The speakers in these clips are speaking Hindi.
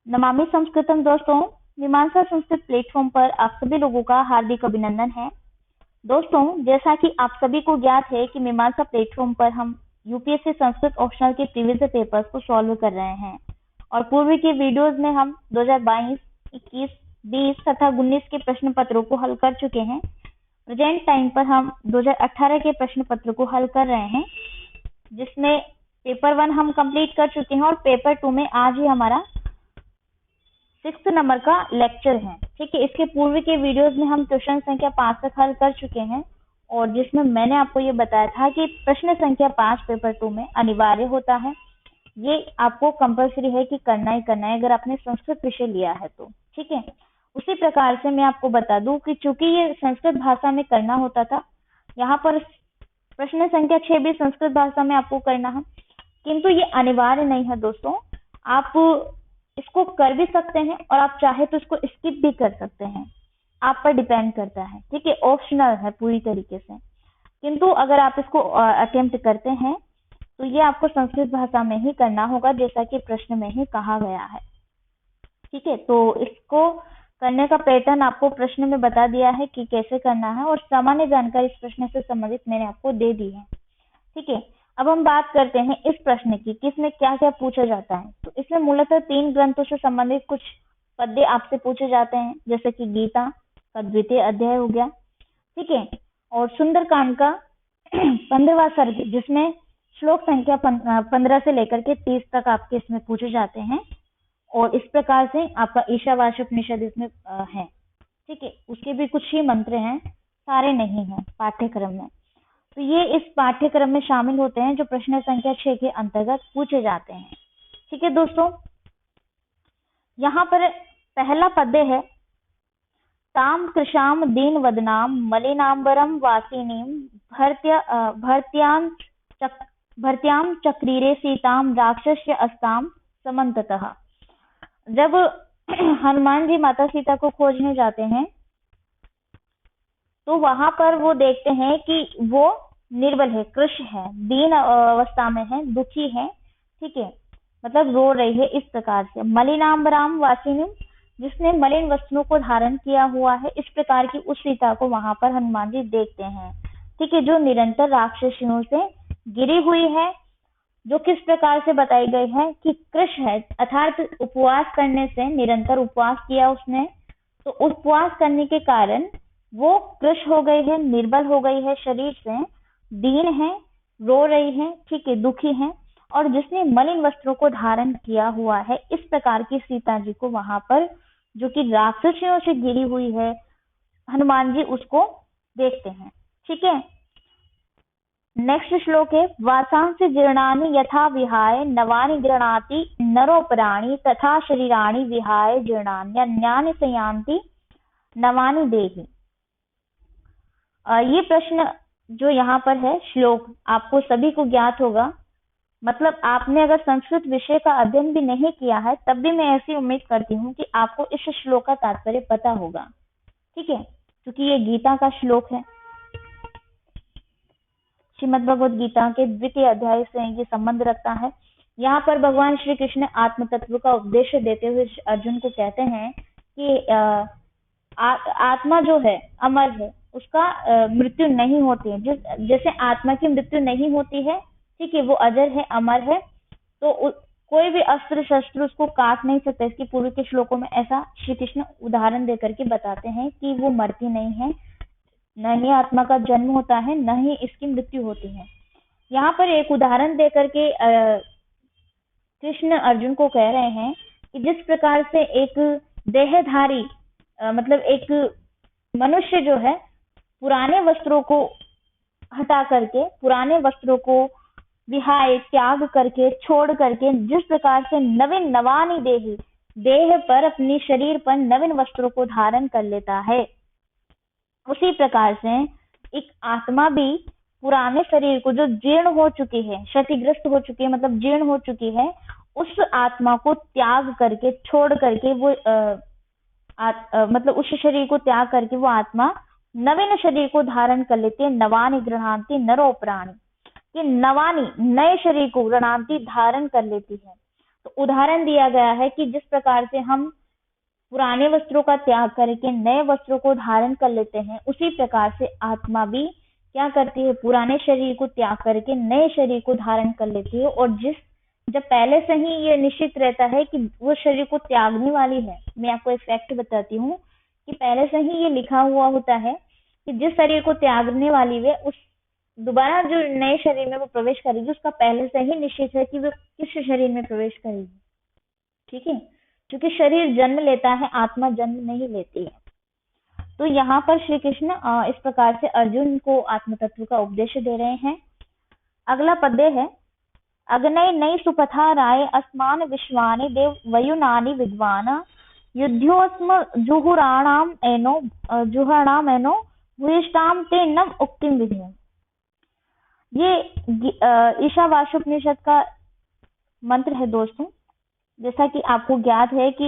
नमामि संस्कृतम दोस्तों, मीमांसा संस्कृत प्लेटफॉर्म पर आप सभी लोगों का हार्दिक अभिनंदन है। दोस्तों, जैसा कि आप सभी को ज्ञात है कि मीमांसा प्लेटफॉर्म पर हम यूपीएससी संस्कृत ऑप्शनल के प्रीवियस पेपर्स को सॉल्व कर रहे हैं और पूर्व के वीडियोस में हम 2022, 21, 20 तथा 19 के प्रश्न पत्रों को हल कर चुके हैं। प्रेजेंट टाइम पर हम 2018 के प्रश्न पत्र को हल कर रहे हैं, जिसमें पेपर 1 हम कंप्लीट कर चुके हैं और पेपर 2 में आज ही हमारा 6 नंबर का लेक्चर है। ठीक है, इसके पूर्व के वीडियोस में हम क्वेश्चन संख्या 5 तक हल कर चुके हैं और जिसमें मैंने आपको ये बताया था कि प्रश्न संख्या 5 पेपर 2 में अनिवार्य होता है। ये आपको कंपलसरी है कि करना ही करना है अगर आपने संस्कृत विषय लिया है तो। ठीक है, उसी प्रकार से मैं आपको बता दूं कि चूंकि ये संस्कृत भाषा में करना होता था, यहाँ पर प्रश्न संख्या 6 भी संस्कृत भाषा में आपको करना है, किंतु ये अनिवार्य नहीं है दोस्तों। आप इसको कर भी सकते हैं और आप चाहे तो इसको स्किप भी कर सकते हैं, आप पर डिपेंड करता है। ठीक है, ऑप्शनल है पूरी तरीके से, किंतु अगर आप इसको अटेम्प्ट करते हैं तो ये आपको संस्कृत भाषा में ही करना होगा, जैसा कि प्रश्न में ही कहा गया है। ठीक है, तो इसको करने का पैटर्न आपको प्रश्न में बता दिया है कि कैसे करना है और सामान्य जानकारी इस प्रश्न से संबंधित मैंने आपको दे दी है। ठीक है, अब हम बात करते हैं इस प्रश्न की कि इसमें क्या क्या पूछा जाता है। तो इसमें मूलतः 3 ग्रंथों से संबंधित कुछ पद्य आपसे पूछे जाते हैं, जैसे कि गीता का 2य अध्याय हो गया। ठीक है, और सुंदरकांड का 15वां सर्ग, जिसमें श्लोक संख्या 15 से लेकर के 30 तक आपके इसमें पूछे जाते हैं और इस प्रकार से आपका ईशावास्योपनिषद इसमें है। ठीक है, उसके भी कुछ ही मंत्र हैं, सारे नहीं हैं पाठ्यक्रम में। तो ये इस पाठ्यक्रम में शामिल होते हैं जो प्रश्न संख्या 6 के अंतर्गत पूछे जाते हैं। ठीक है दोस्तों, यहाँ पर पहला पद्य है, ताम कृशाम दीन वदनाम मलिनांबरम वासिनीम भर्त्याम चक्रीरे सीताम राक्षस्य अस्ताम समन्ततः। जब हनुमान जी माता सीता को खोजने जाते हैं तो वहां पर वो देखते हैं कि वो निर्बल है, कृश है, दीन अवस्था में है, दुखी है। ठीक है, मतलब रो रही है। इस प्रकार से मलिनांबराम वासिनी, जिसने मलिन वस्त्रों को धारण किया हुआ है, इस प्रकार की उस सीता को वहां पर हनुमान जी देखते हैं। ठीक है, जो निरंतर राक्षसियों से गिरी हुई है, जो किस प्रकार से बताई गई है कि कृश है, अर्थात उपवास करने से, निरंतर उपवास किया उसने, तो उपवास करने के कारण वो कृश हो गई है, निर्बल हो गई है शरीर से, दीन है, रो रही है। ठीक है, दुखी है, और जिसने मलिन वस्त्रों को धारण किया हुआ है, इस प्रकार की सीता जी को वहां पर, जो कि राक्षसियों से घिरी हुई है, हनुमान जी उसको देखते हैं। ठीक है, नेक्स्ट श्लोक है, वासांस जीर्णानि यथा विहाय नवानि गृणाति नरोपराणि तथा शरीराणि विहाय जीर्णान्यन्यानि संयान्ति नवानि देहि। ये प्रश्न जो यहाँ पर है, श्लोक आपको सभी को ज्ञात होगा। मतलब आपने अगर संस्कृत विषय का अध्ययन भी नहीं किया है, तब भी मैं ऐसी उम्मीद करती हूँ कि आपको इस श्लोक का तात्पर्य पता होगा। ठीक है, क्योंकि ये गीता का श्लोक है, श्रीमद् भगवद गीता के 2य अध्याय से ये संबंध रखता है। यहाँ पर भगवान श्री कृष्ण आत्म तत्व का उपदेश देते हुए अर्जुन को कहते हैं कि आत्मा जो है अमर है, उसका मृत्यु नहीं होती है। जैसे आत्मा की मृत्यु नहीं होती है, ठीक है, वो अजर है, अमर है, तो कोई भी अस्त्र शस्त्र उसको काट नहीं सकता। इसके पूर्व के श्लोकों में ऐसा श्री कृष्ण उदाहरण देकर के बताते हैं कि वो मरती नहीं है, न ही आत्मा का जन्म होता है, न ही इसकी मृत्यु होती है। यहाँ पर एक उदाहरण देकर के कृष्ण अर्जुन को कह रहे हैं कि जिस प्रकार से एक देहधारी मतलब एक मनुष्य जो है, पुराने वस्त्रों को हटा करके, पुराने वस्त्रों को विहाय, त्याग करके, छोड़ करके, जिस प्रकार से नवीन नवानि देहि, देह पर, अपनी शरीर पर नवीन वस्त्रों को धारण कर लेता है, उसी प्रकार से एक आत्मा भी पुराने शरीर को, जो जीर्ण हो चुकी है, क्षतिग्रस्त हो चुकी है, मतलब जीर्ण हो चुकी है, उस आत्मा को त्याग करके, छोड़ करके, वो मतलब उस शरीर को त्याग करके वो आत्मा नवीन शरीर को धारण कर लेती है। नवानि गृह्णान्ति नरो प्राणी, कि नवानी, नए शरीर को, गृह्णान्ति, धारण कर लेती है। तो उदाहरण दिया गया है कि जिस प्रकार से हम पुराने वस्त्रों का त्याग करके नए वस्त्रों को धारण कर लेते हैं, उसी प्रकार से आत्मा भी क्या करती है, पुराने शरीर को त्याग करके नए शरीर को धारण कर लेती है। और जब पहले से ही ये निश्चित रहता है कि वो शरीर को त्यागने वाली है, मैं आपको एक फैक्ट बताती हूँ कि पहले से ही ये लिखा हुआ होता है कि जिस शरीर को त्यागने वाली है, उस दोबारा जो नए शरीर में वो प्रवेश करेगी, उसका पहले से ही निश्चित है कि वो किस शरीर में प्रवेश करेगी। ठीक है, क्योंकि शरीर जन्म लेता है, आत्मा जन्म नहीं लेती है। तो यहाँ पर श्री कृष्ण इस प्रकार से अर्जुन को आत्म तत्व का उपदेश दे रहे हैं। अगला पद्य है, अग्नय नई सुपथा राय अस्मान विश्वानि देव वयुनानि विद्वान युद्धोस्म जुहुराणाम एनो भूयिष्ठाम ते नम उक्तिम विधियम्। ये ईशावास्योपनिषद का मंत्र है दोस्तों। जैसा कि आपको ज्ञात है कि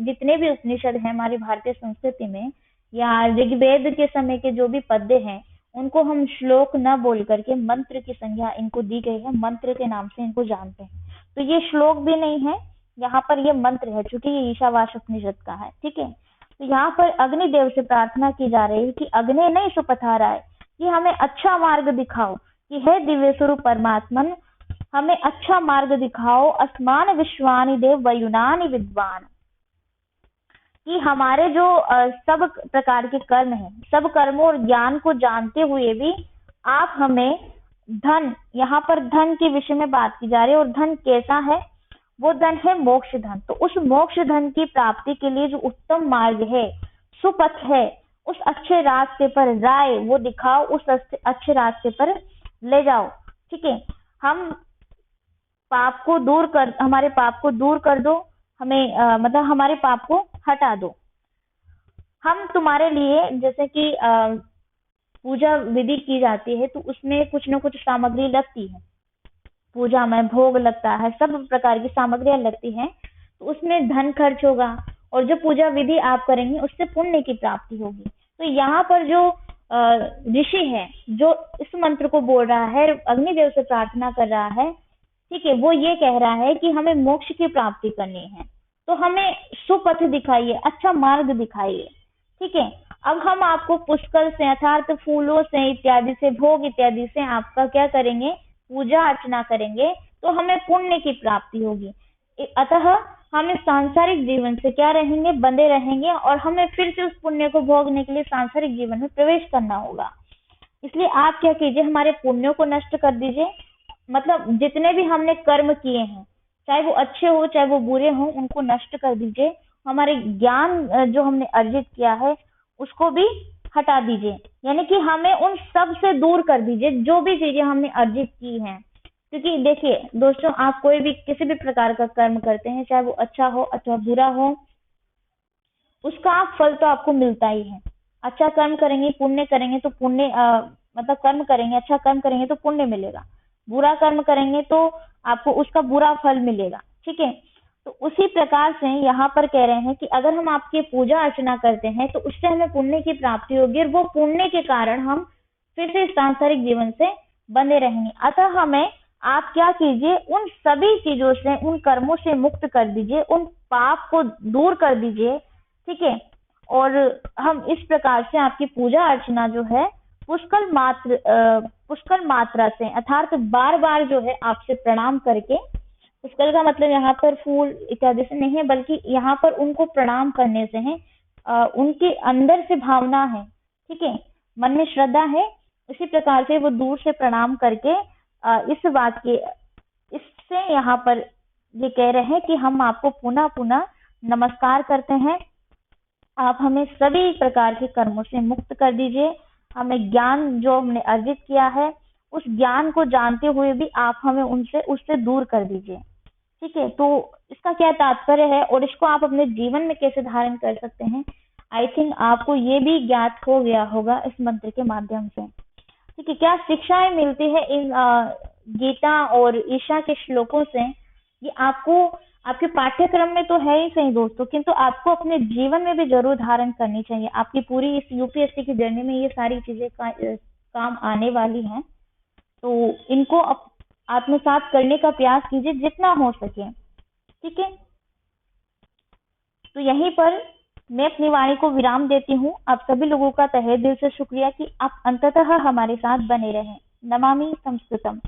जितने भी उपनिषद हैं हमारी भारतीय संस्कृति में, या ऋग्वेद के समय के जो भी पद्य हैं, उनको हम श्लोक न बोल करके मंत्र की संज्ञा इनको दी गई है, मंत्र के नाम से इनको जानते हैं। तो ये श्लोक भी नहीं है, यहाँ पर ये मंत्र है, चूंकि ये ईशावास्योपनिषद का है। ठीक है, तो यहाँ पर अग्निदेव से प्रार्थना की जा रही है कि अग्नि नहीं सुपथाराय, कि हमें अच्छा मार्ग दिखाओ, कि हे दिव्य स्वरूप परमात्मन हमें अच्छा मार्ग दिखाओ। अस्मान विश्वानि देव वयुनानि विद्वान, कि हमारे जो सब प्रकार के कर्म हैं, सब कर्मों और ज्ञान को जानते हुए भी आप हमें धन, यहाँ पर धन के विषय में बात की जा रही है, और धन कैसा है, वो धन है मोक्ष धन। तो उस मोक्ष धन की प्राप्ति के लिए जो उत्तम मार्ग है, सुपथ है, उस अच्छे रास्ते पर राय वो दिखाओ, उस अच्छे रास्ते पर ले जाओ। ठीक है, हम पाप को दूर कर, हमारे पाप को दूर कर दो, हमें मतलब हमारे पाप को हटा दो। हम तुम्हारे लिए, जैसे कि पूजा विधि की जाती है तो उसमें कुछ न कुछ सामग्री लगती है, पूजा में भोग लगता है, सब प्रकार की सामग्रियां लगती हैं, तो उसमें धन खर्च होगा, और जो पूजा विधि आप करेंगे उससे पुण्य की प्राप्ति होगी। तो यहाँ पर जो ऋषि है जो इस मंत्र को बोल रहा है, अग्निदेव से प्रार्थना कर रहा है, ठीक है, वो ये कह रहा है कि हमें मोक्ष की प्राप्ति करनी है, तो हमें सुपथ दिखाइए, अच्छा मार्ग दिखाइए। ठीक है, अब हम आपको पुष्कर से अर्थात फूलों से इत्यादि से, भोग इत्यादि से आपका क्या करेंगे, पूजा अर्चना करेंगे, तो हमें पुण्य की प्राप्ति होगी। अतः हम इस सांसारिक जीवन से क्या रहेंगे, बंधे रहेंगे, और हमें फिर से उस पुण्य को भोगने के लिए सांसारिक जीवन में प्रवेश करना होगा। इसलिए आप क्या कीजिए, हमारे पुण्यों को नष्ट कर दीजिए, मतलब जितने भी हमने कर्म किए हैं, चाहे वो अच्छे हो चाहे वो बुरे हो, उनको नष्ट कर दीजिए। हमारे ज्ञान जो हमने अर्जित किया है उसको भी हटा दीजिए, यानी कि हमें उन सब से दूर कर दीजिए जो भी चीजें हमने अर्जित की हैं। क्योंकि देखिए दोस्तों, आप कोई भी किसी भी प्रकार का कर्म करते हैं, चाहे वो अच्छा हो अथवा बुरा हो, उसका फल तो आपको मिलता ही है। अच्छा कर्म करेंगे, पुण्य करेंगे तो पुण्य मतलब कर्म करेंगे, अच्छा कर्म करेंगे तो पुण्य मिलेगा, बुरा कर्म करेंगे तो आपको उसका बुरा फल मिलेगा। ठीक है, तो उसी प्रकार से यहाँ पर कह रहे हैं कि अगर हम आपकी पूजा अर्चना करते हैं तो उससे हमें पुण्य की प्राप्ति होगी, और वो पुण्य के कारण हम फिर से सांसारिक जीवन से बंधे रहेंगे। अतः हमें आप क्या कीजिए, उन सभी चीजों से, उन कर्मों से मुक्त कर दीजिए, उन पाप को दूर कर दीजिए। ठीक है, और हम इस प्रकार से आपकी पूजा अर्चना जो है पुष्कल मात्रा से, अर्थात बार बार जो है आपसे प्रणाम करके, पुष्कल का मतलब यहाँ पर फूल इत्यादि से नहीं है, बल्कि यहाँ पर उनको प्रणाम करने से है, उनके अंदर से भावना है। ठीक है, मन में श्रद्धा है, उसी प्रकार से वो दूर से प्रणाम करके इससे यहाँ पर ये कह रहे हैं कि हम आपको पुनः पुनः नमस्कार करते हैं, आप हमें सभी प्रकार के कर्मों से मुक्त कर दीजिए, हमें ज्ञान जो हमने अर्जित किया है उस ज्ञान को जानते हुए भी आप हमें उससे दूर कर दीजिए। ठीक है, तो इसका क्या तात्पर्य है और इसको आप अपने जीवन में कैसे धारण कर सकते हैं, आई थिंक आपको ये भी ज्ञात हो गया होगा इस मंत्र के माध्यम से। ठीक है, क्या शिक्षाएं मिलती है इन गीता और ईशा के श्लोकों से, ये आपको आपके पाठ्यक्रम में तो है ही सही दोस्तों, किंतु आपको अपने जीवन में भी जरूर धारण करनी चाहिए। आपकी पूरी इस यूपीएससी की जर्नी में ये सारी चीजें काम आने वाली हैं, तो इनको आत्मसात करने का प्रयास कीजिए जितना हो सके। ठीक है, तो यहीं पर मैं अपनी वाणी को विराम देती हूँ। आप सभी लोगों का तहे दिल से शुक्रिया कि आप अंततः हमारे साथ बने रहें। नमामि संस्कृतम।